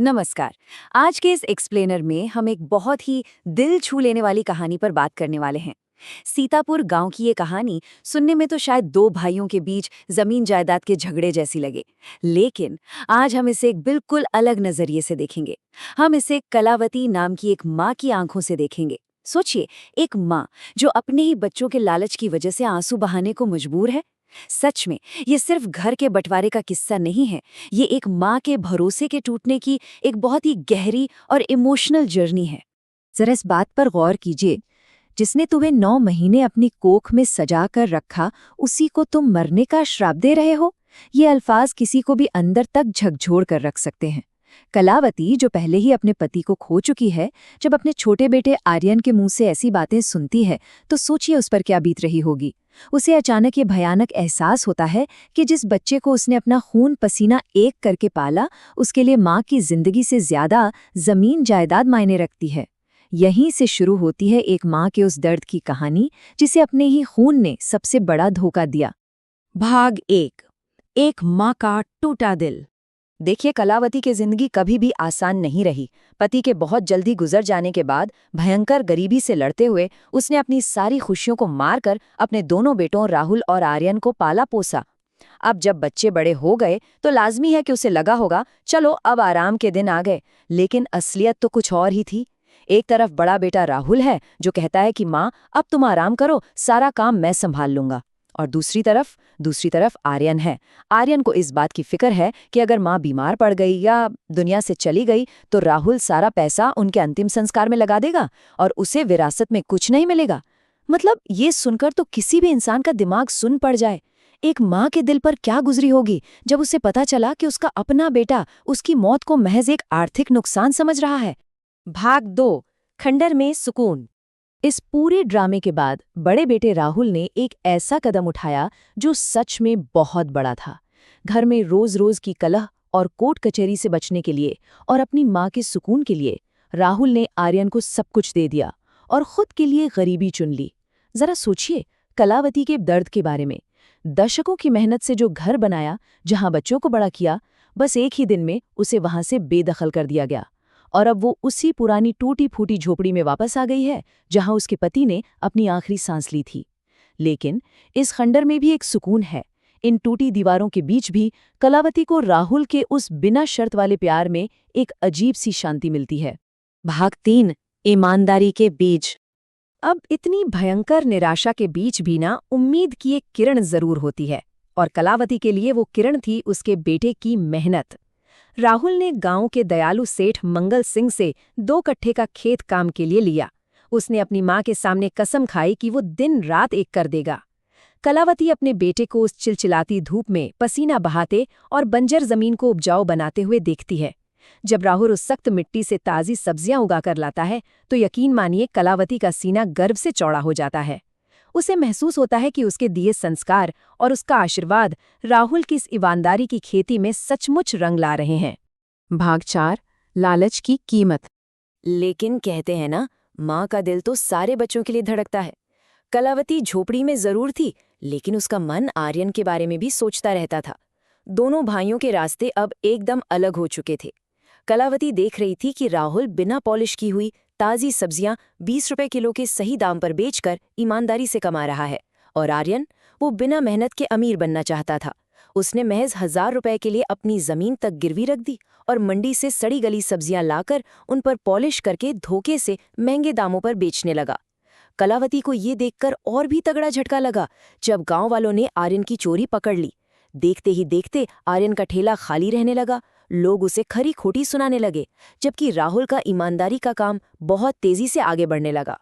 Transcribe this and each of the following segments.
नमस्कार। आज के इस एक्सप्लेनर में हम एक बहुत ही दिल छू लेने वाली कहानी पर बात करने वाले हैं। सीतापुर गांव की ये कहानी सुनने में तो शायद दो भाइयों के बीच जमीन जायदाद के झगड़े जैसी लगे, लेकिन आज हम इसे एक बिल्कुल अलग नजरिए से देखेंगे। हम इसे कलावती नाम की एक माँ की आंखों से देखेंगे। सोचिए, एक माँ जो अपने ही बच्चों के लालच की वजह से आंसू बहाने को मजबूर है। सच में ये सिर्फ घर के बंटवारे का किस्सा नहीं है, ये एक माँ के भरोसे के टूटने की एक बहुत ही गहरी और इमोशनल जर्नी है। जरा इस बात पर गौर कीजिए, जिसने तुम्हें 9 महीने अपनी कोख में सजा कर रखा, उसी को तुम मरने का श्राप दे रहे हो। ये अल्फाज किसी को भी अंदर तक झकझोर कर रख सकते हैं। कलावती, जो पहले ही अपने पति को खो चुकी है, जब अपने छोटे बेटे आर्यन के मुंह से ऐसी बातें सुनती है तो सोचिए उस पर क्या बीत रही होगी। उसे अचानक ये भयानक एहसास होता है कि जिस बच्चे को उसने अपना खून पसीना एक करके पाला, उसके लिए माँ की जिंदगी से ज्यादा जमीन जायदाद मायने रखती है। यहीं से शुरू होती है एक माँ के उस दर्द की कहानी, जिसे अपने ही खून ने सबसे बड़ा धोखा दिया। भाग 1, एक माँ का टूटा दिल। देखिए, कलावती की जिंदगी कभी भी आसान नहीं रही। पति के बहुत जल्दी गुजर जाने के बाद भयंकर गरीबी से लड़ते हुए उसने अपनी सारी खुशियों को मारकर अपने दोनों बेटों राहुल और आर्यन को पाला पोसा। अब जब बच्चे बड़े हो गए तो लाजमी है कि उसे लगा होगा चलो अब आराम के दिन आ गए, लेकिन असलियत तो कुछ और ही थी। एक तरफ बड़ा बेटा राहुल है जो कहता है कि माँ अब तुम आराम करो, सारा काम मैं संभाल लूंगा, और दूसरी तरफ आर्यन है। आर्यन को इस बात की फिक्र है कि अगर माँ बीमार पड़ गई या दुनिया से चली गई तो राहुल सारा पैसा उनके अंतिम संस्कार में लगा देगा और उसे विरासत में कुछ नहीं मिलेगा। मतलब ये सुनकर तो किसी भी इंसान का दिमाग सुन पड़ जाए। एक माँ के दिल पर क्या गुजरी होगी जब उसे पता चला कि उसका अपना बेटा उसकी मौत को महज एक आर्थिक नुकसान समझ रहा है। भाग 2, खंडर में सुकून। इस पूरे ड्रामे के बाद बड़े बेटे राहुल ने एक ऐसा कदम उठाया जो सच में बहुत बड़ा था। घर में रोज रोज की कलह और कोर्ट कचहरी से बचने के लिए और अपनी माँ के सुकून के लिए राहुल ने आर्यन को सब कुछ दे दिया और खुद के लिए गरीबी चुन ली। जरा सोचिए कलावती के दर्द के बारे में। दशकों की मेहनत से जो घर बनाया, जहां बच्चों को बड़ा किया, बस एक ही दिन में उसे वहां से बेदखल कर दिया गया। और अब वो उसी पुरानी टूटी फूटी झोपड़ी में वापस आ गई है जहां उसके पति ने अपनी आखिरी सांस ली थी। लेकिन इस खंडर में भी एक सुकून है। इन टूटी दीवारों के बीच भी कलावती को राहुल के उस बिना शर्त वाले प्यार में एक अजीब सी शांति मिलती है। भाग 3, ईमानदारी के बीज। अब इतनी भयंकर निराशा के बीच भी ना उम्मीद की एक किरण जरूर होती है, और कलावती के लिए वो किरण थी उसके बेटे की मेहनत। राहुल ने गांव के दयालु सेठ मंगल सिंह से 2 कट्ठे का खेत काम के लिए लिया। उसने अपनी माँ के सामने कसम खाई कि वो दिन रात एक कर देगा। कलावती अपने बेटे को उस चिलचिलाती धूप में पसीना बहाते और बंजर जमीन को उपजाऊ बनाते हुए देखती है। जब राहुल उस सख्त मिट्टी से ताज़ी सब्जियां उगाकर लाता है तो यकीन मानिए कलावती का सीना गर्व से चौड़ा हो जाता है। उसे महसूस होता है कि उसके दिए संस्कार और उसका आशीर्वाद राहुल की इस ईमानदारी की खेती में सचमुच रंग ला रहे हैं। भाग 4, लालच की कीमत। लेकिन कहते हैं ना, माँ का दिल तो सारे बच्चों के लिए धड़कता है। कलावती झोपड़ी में जरूर थी, लेकिन उसका मन आर्यन के बारे में भी सोचता रहता था। दोनों भाइयों के रास्ते अब एकदम अलग हो चुके थे। कलावती देख रही थी कि राहुल बिना पॉलिश की हुई ताज़ी सब्जियां 20 रुपए किलो के सही दाम पर बेचकर ईमानदारी से कमा रहा है, और आर्यन, वो बिना मेहनत के अमीर बनना चाहता था। उसने महज 1000 रुपए के लिए अपनी जमीन तक गिरवी रख दी और मंडी से सड़ी गली सब्जियां लाकर उन पर पॉलिश करके धोखे से महंगे दामों पर बेचने लगा। कलावती को ये देखकर और भी तगड़ा झटका लगा जब गांव वालों ने आर्यन की चोरी पकड़ ली। देखते ही देखते आर्यन का ठेला खाली रहने लगा। लोग उसे खरी खोटी सुनाने लगे, जबकि राहुल का ईमानदारी का काम बहुत तेजी से आगे बढ़ने लगा।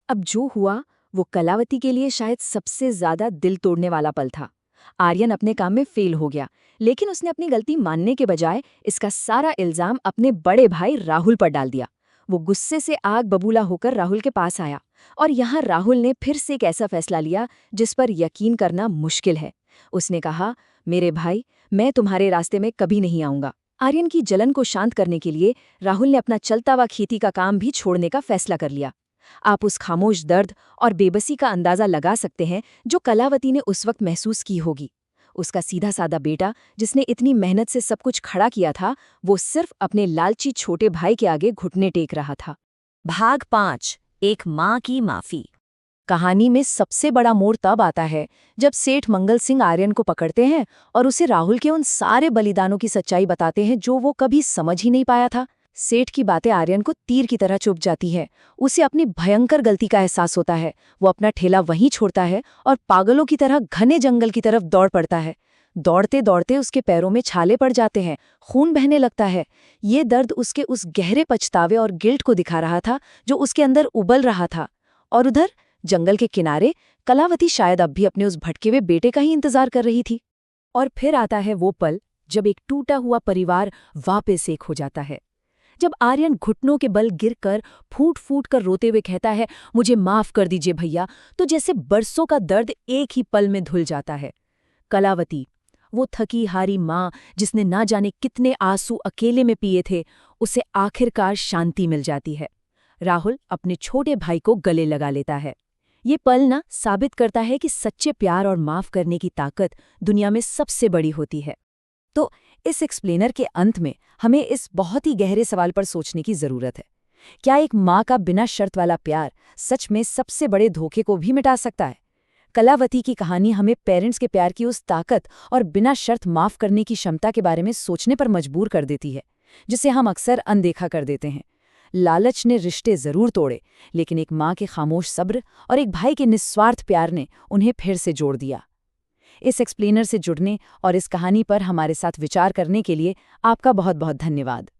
अब जो हुआ वो कलावती के लिए शायद सबसे ज्यादा दिल तोड़ने वाला पल था। आर्यन अपने काम में फेल हो गया, लेकिन उसने अपनी गलती मानने के बजाय इसका सारा इल्जाम अपने बड़े भाई राहुल पर डाल दिया। वो गुस्से से आग बबूला होकर राहुल के पास आया, और यहाँ राहुल ने फिर से एक ऐसा फैसला लिया जिस पर यकीन करना मुश्किल है। उसने कहा, मेरे भाई, मैं तुम्हारे रास्ते में कभी नहीं आऊंगा। आर्यन की जलन को शांत करने के लिए राहुल ने अपना चलता हुआ खेती का काम भी छोड़ने का फैसला कर लिया। आप उस खामोश दर्द और बेबसी का अंदाजा लगा सकते हैं जो कलावती ने उस वक्त महसूस की होगी। उसका सीधा साधा बेटा, जिसने इतनी मेहनत से सब कुछ खड़ा किया था, वो सिर्फ अपने लालची छोटे भाई के आगे घुटने टेक रहा था। भाग 5, एक माँ की माफी। कहानी में सबसे बड़ा मोड़ तब आता है जब सेठ मंगल सिंह आर्यन को पकड़ते हैं और उसे राहुल के उन सारे बलिदानों की सच्चाई बताते हैं जो वो कभी समझ ही नहीं पाया था। सेठ की बातें आर्यन को तीर की तरह चुभ जाती हैं। उसे अपनी भयंकर गलती का एहसास होता है। वो अपना ठेला वहीं छोड़ता है और पागलों की तरह घने जंगल की तरफ दौड़ पड़ता है। दौड़ते दौड़ते उसके पैरों में छाले पड़ जाते हैं, खून बहने लगता है। ये दर्द उसके उस गहरे पछतावे और गिल्ट को दिखा रहा था जो उसके अंदर उबल रहा था। और उधर जंगल के किनारे कलावती शायद अब भी अपने उस भटके हुए बेटे का ही इंतजार कर रही थी। और फिर आता है वो पल जब एक टूटा हुआ परिवार वापस एक हो जाता है। जब आर्यन घुटनों के बल गिरकर फूट फूट कर रोते हुए कहता है, मुझे माफ कर दीजिए भैया, तो जैसे बरसों का दर्द एक ही पल में धुल जाता है। कलावती, वो थकी हारी माँ जिसने ना जाने कितने आंसू अकेले में पिए थे, उसे आखिरकार शांति मिल जाती है। राहुल अपने छोटे भाई को गले लगा लेता है। ये पल ना साबित करता है कि सच्चे प्यार और माफ करने की ताकत दुनिया में सबसे बड़ी होती है। तो इस एक्सप्लेनर के अंत में हमें इस बहुत ही गहरे सवाल पर सोचने की जरूरत है। क्या एक माँ का बिना शर्त वाला प्यार सच में सबसे बड़े धोखे को भी मिटा सकता है? कलावती की कहानी हमें पेरेंट्स के प्यार की उस ताकत और बिना शर्त माफ करने की क्षमता के बारे में सोचने पर मजबूर कर देती है, जिसे हम अक्सर अनदेखा कर देते हैं। लालच ने रिश्ते जरूर तोड़े, लेकिन एक माँ के खामोश सब्र और एक भाई के निस्वार्थ प्यार ने उन्हें फिर से जोड़ दिया। इस एक्सप्लेनर से जुड़ने और इस कहानी पर हमारे साथ विचार करने के लिए आपका बहुत बहुत धन्यवाद।